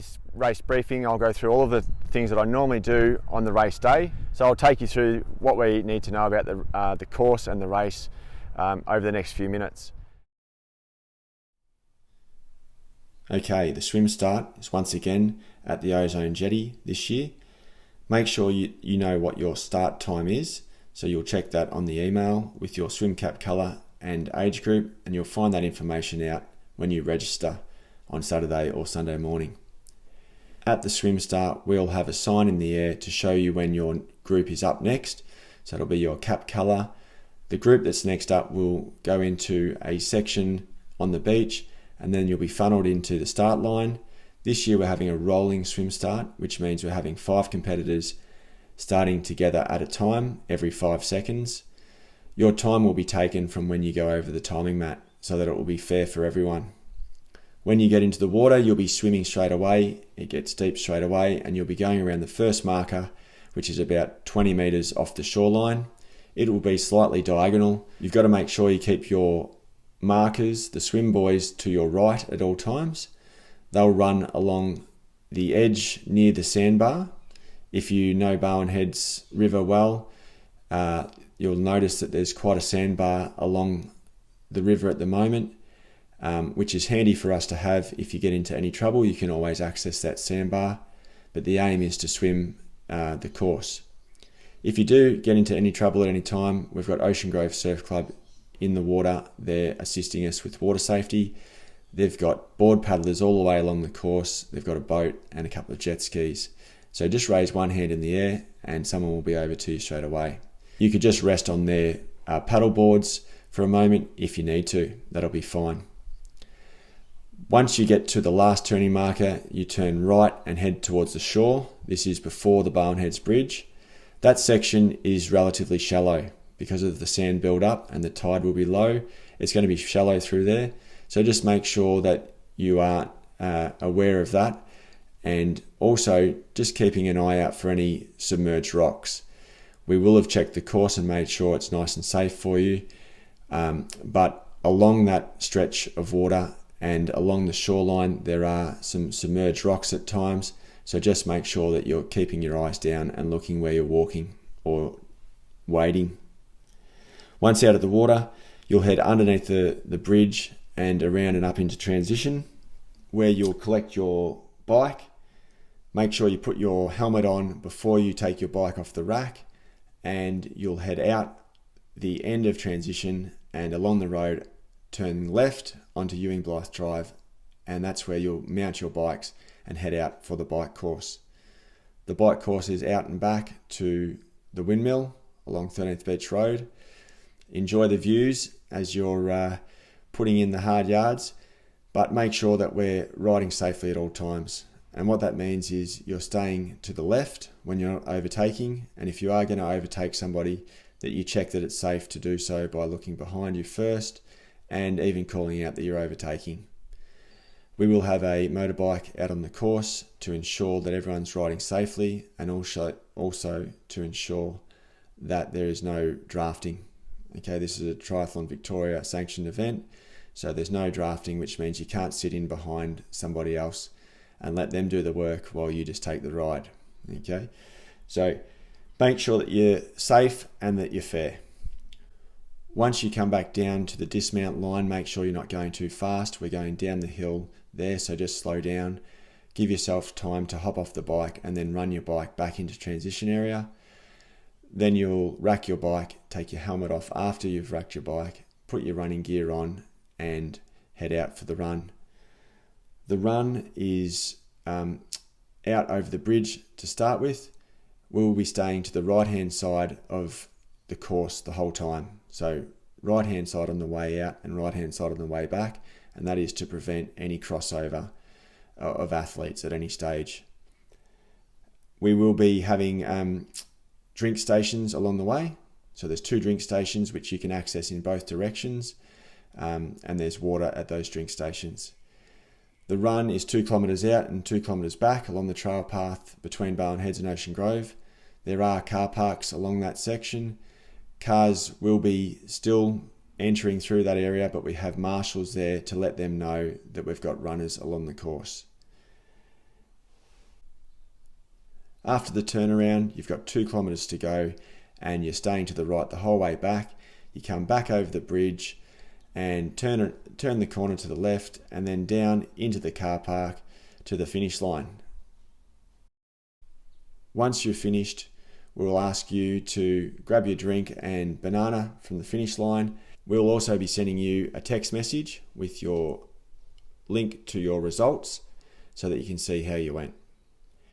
this race briefing, I'll go through all of the things that I normally do on the race day. So I'll take you through what we need to know about the course and the race over the next few minutes. Okay, the swim start is once again at the Ozone Jetty this year. Make sure you know what your start time is, so you'll check that on the email with your swim cap colour and age group, and you'll find that information out when you register on Saturday or Sunday morning. At the swim start, we'll have a sign in the air to show you when your group is up next, so it'll be your cap colour. The group that's next up will go into a section on the beach, and then you'll be funneled into the start line. This year we're having a rolling swim start, which means we're having 5 competitors starting together at a time every 5 seconds. Your time will be taken from when you go over the timing mat so that it will be fair for everyone. When you get into the water, you'll be swimming straight away. It gets deep straight away, and you'll be going around the first marker, which is about 20 metres off the shoreline. It will be slightly diagonal. You've got to make sure you keep your markers, the swim buoys, to your right at all times. They'll run along the edge near the sandbar. If you know Barwon Heads River well, you'll notice that there's quite a sandbar along the river at the moment, which is handy for us to have. If you get into any trouble, you can always access that sandbar, but the aim is to swim the course. If you do get into any trouble at any time, we've got Ocean Grove Surf Club in the water. They're assisting us with water safety. They've got board paddlers all the way along the course. They've got a boat and a couple of jet skis. So just raise one hand in the air and someone will be over to you straight away. You could just rest on their paddle boards for a moment if you need to. That'll be fine. Once you get to the last turning marker, you turn right and head towards the shore. This is before the Barwon Heads Bridge. That section is relatively shallow because of the sand build up and the tide will be low. It's going to be shallow through there. So just make sure that you are aware of that, and also just keeping an eye out for any submerged rocks. We will have checked the course and made sure it's nice and safe for you, but along that stretch of water and along the shoreline there are some submerged rocks at times, so just make sure that you're keeping your eyes down and looking where you're walking or wading. Once out of the water, you'll head underneath the bridge and around and up into transition, where you'll collect your bike. Make sure you put your helmet on before you take your bike off the rack, and you'll head out the end of transition and along the road, turn left onto Ewing Blythe Drive, and that's where you'll mount your bikes and head out for the bike course. The bike course is out and back to the windmill along 13th Beach Road. Enjoy the views as you're putting in the hard yards, but make sure that we're riding safely at all times. And what that means is you're staying to the left when you're not overtaking, and if you are going to overtake somebody, that you check that it's safe to do so by looking behind you first and even calling out that you're overtaking. We will have a motorbike out on the course to ensure that everyone's riding safely, and also to ensure that there is no drafting. Okay, this is a Triathlon Victoria sanctioned event, so there's no drafting, which means you can't sit in behind somebody else and let them do the work while you just take the ride. Okay, so make sure that you're safe and that you're fair. Once you come back down to the dismount line, make sure you're not going too fast. We're going down the hill there, so just slow down. Give yourself time to hop off the bike and then run your bike back into transition area. Then you'll rack your bike, take your helmet off after you've racked your bike, put your running gear on and head out for the run. The run is out over the bridge to start with. We'll be staying to the right hand side of the course the whole time. So right hand side on the way out and right hand side on the way back, and that is to prevent any crossover of athletes at any stage. We will be having drink stations along the way. So there's 2 drink stations which you can access in both directions, and there's water at those drink stations. The run is 2 kilometres out and 2 kilometres back along the trail path between Barwon Heads and Ocean Grove. There are car parks along that section. Cars will be still entering through that area, but we have marshals there to let them know that we've got runners along the course. After the turnaround, you've got 2 kilometres to go and you're staying to the right the whole way back. You come back over the bridge and turn the corner to the left and then down into the car park to the finish line. Once you're finished, we'll ask you to grab your drink and banana from the finish line. We'll also be sending you a text message with your link to your results so that you can see how you went.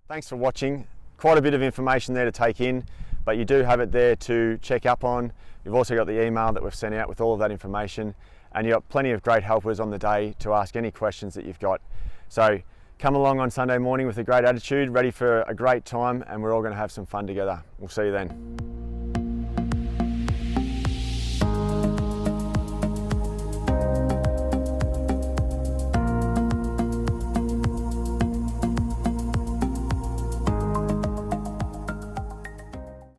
Thanks for watching. Quite a bit of information there to take in, but you do have it there to check up on. You've also got the email that we've sent out with all of that information, and you've got plenty of great helpers on the day to ask any questions that you've got. So come along on Sunday morning with a great attitude, ready for a great time, and we're all going to have some fun together. We'll see you then.